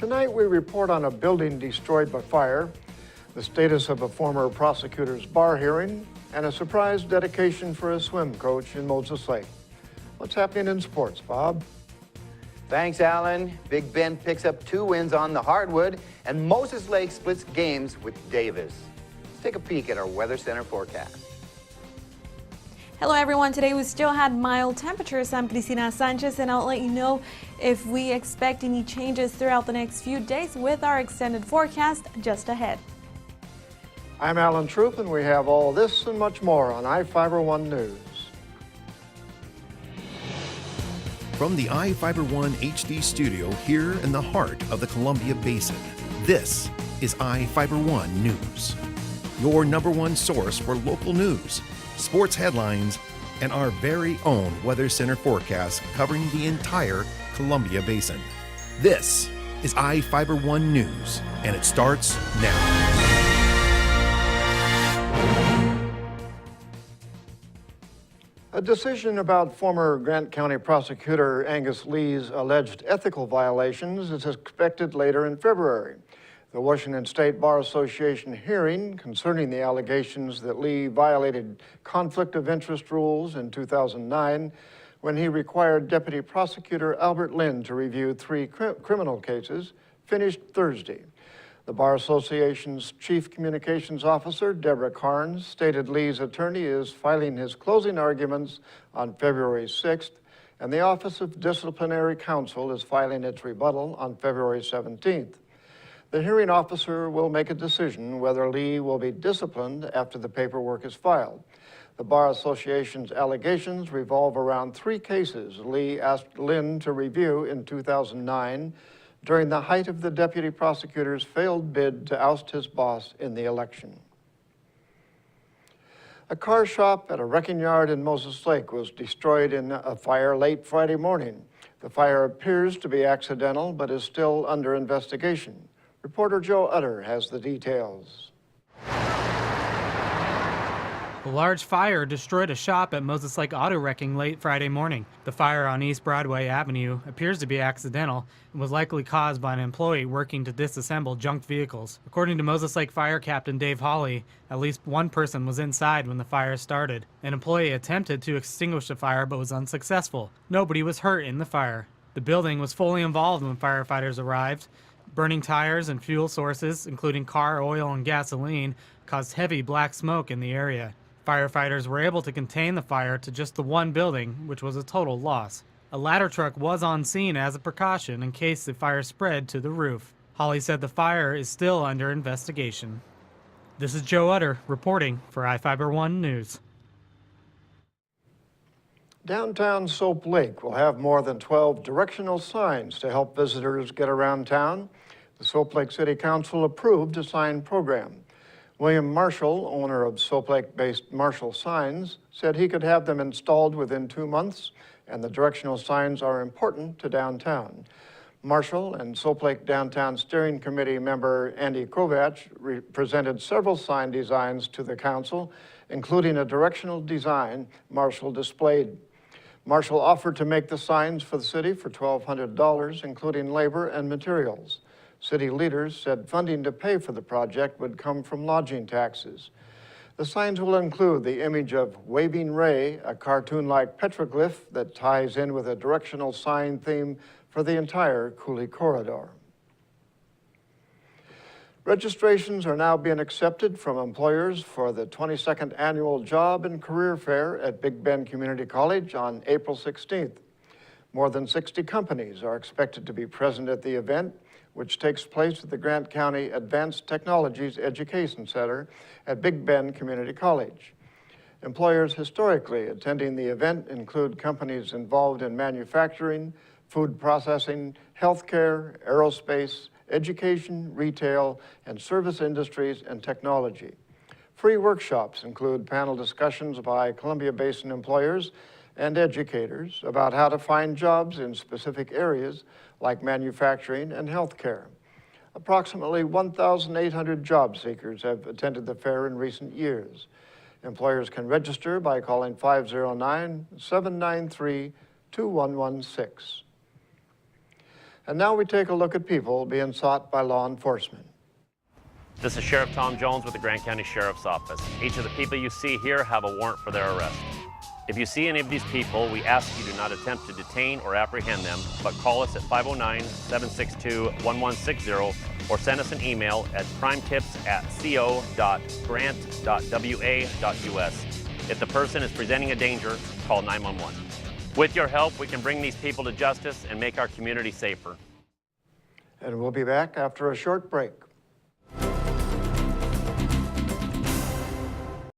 Tonight we report on a building destroyed by fire, the status of a former prosecutor's bar hearing, and a surprise dedication for a swim coach in Moses Lake. What's happening in sports, Bob? Thanks, Alan. Big Bend picks up 2 wins on the hardwood, and Moses Lake splits games with Davis. Let's take a peek at our Weather Center forecast. Hello everyone, today we still had mild temperatures. I'm Cristina Sanchez and I'll let you know if we expect any changes throughout the next few days with our extended forecast just ahead. I'm Alan Troop and we have all this and much more on Ifiber One News. From the Ifiber One HD studio here in the heart of the Columbia Basin, this is Ifiber One News, your #1 source for local news, sports headlines, and our very own Weather Center forecast covering the entire Columbia Basin. This is Ifiber One News, and it starts now. A decision about former Grant County Prosecutor Angus Lee's alleged ethical violations is expected later in February. The Washington State Bar Association hearing concerning the allegations that Lee violated conflict of interest rules in 2009 when he required Deputy Prosecutor Albert Lynn to review 3 criminal cases finished Thursday. The Bar Association's Chief Communications Officer, Deborah Carnes, stated Lee's attorney is filing his closing arguments on February 6th, and the Office of Disciplinary Counsel is filing its rebuttal on February 17th. The hearing officer will make a decision whether Lee will be disciplined after the paperwork is filed. The Bar Association's allegations revolve around 3 cases Lee asked Lynn to review in 2009 during the height of the deputy prosecutor's failed bid to oust his boss in the election. A car shop at a wrecking yard in Moses Lake was destroyed in a fire late Friday morning. The fire appears to be accidental, but is still under investigation. Reporter Joe Utter has the details. A large fire destroyed a shop at Moses Lake Auto Wrecking late Friday morning. The fire on East Broadway Avenue appears to be accidental and was likely caused by an employee working to disassemble junked vehicles. According to Moses Lake Fire Captain Dave Hawley, at least 1 person was inside when the fire started. An employee attempted to extinguish the fire but was unsuccessful. Nobody was hurt in the fire. The building was fully involved when firefighters arrived. Burning tires and fuel sources, including car oil and gasoline, caused heavy black smoke in the area. Firefighters were able to contain the fire to just the 1 building, which was a total loss. A ladder truck was on scene as a precaution in case the fire spread to the roof. Hawley said the fire is still under investigation. This is Joe Utter reporting for Ifiber One News. Downtown Soap Lake will have more than 12 directional signs to help visitors get around town. The Soap Lake City Council approved a sign program. William Marshall, owner of Soap Lake-based Marshall Signs, said he could have them installed within 2 months, and the directional signs are important to downtown. Marshall and Soap Lake Downtown Steering Committee member Andy Kovach presented several sign designs to the council, including a directional design Marshall displayed. Marshall offered to make the signs for the city for $1,200, including labor and materials. City leaders said funding to pay for the project would come from lodging taxes. The signs will include the image of Waving Ray, a cartoon-like petroglyph that ties in with a directional sign theme for the entire Cooley Corridor. Registrations are now being accepted from employers for the 22nd Annual Job and Career Fair at Big Bend Community College on April 16th. More than 60 companies are expected to be present at the event, which takes place at the Grant County Advanced Technologies Education Center at Big Bend Community College. Employers historically attending the event include companies involved in manufacturing, food processing, healthcare, aerospace, education, retail, and service industries and technology. Free workshops include panel discussions by Columbia Basin employers and educators about how to find jobs in specific areas like manufacturing and healthcare. Approximately 1,800 job seekers have attended the fair in recent years. Employers can register by calling 509-793-2116. And now we take a look at people being sought by law enforcement. This is Sheriff Tom Jones with the Grant County Sheriff's Office. Each of the people you see here have a warrant for their arrest. If you see any of these people, we ask you do not attempt to detain or apprehend them, but call us at 509-762-1160 or send us an email at crimetips@co.grant.wa.us. If the person is presenting a danger, call 911. With your help, we can bring these people to justice and make our community safer. And we'll be back after a short break.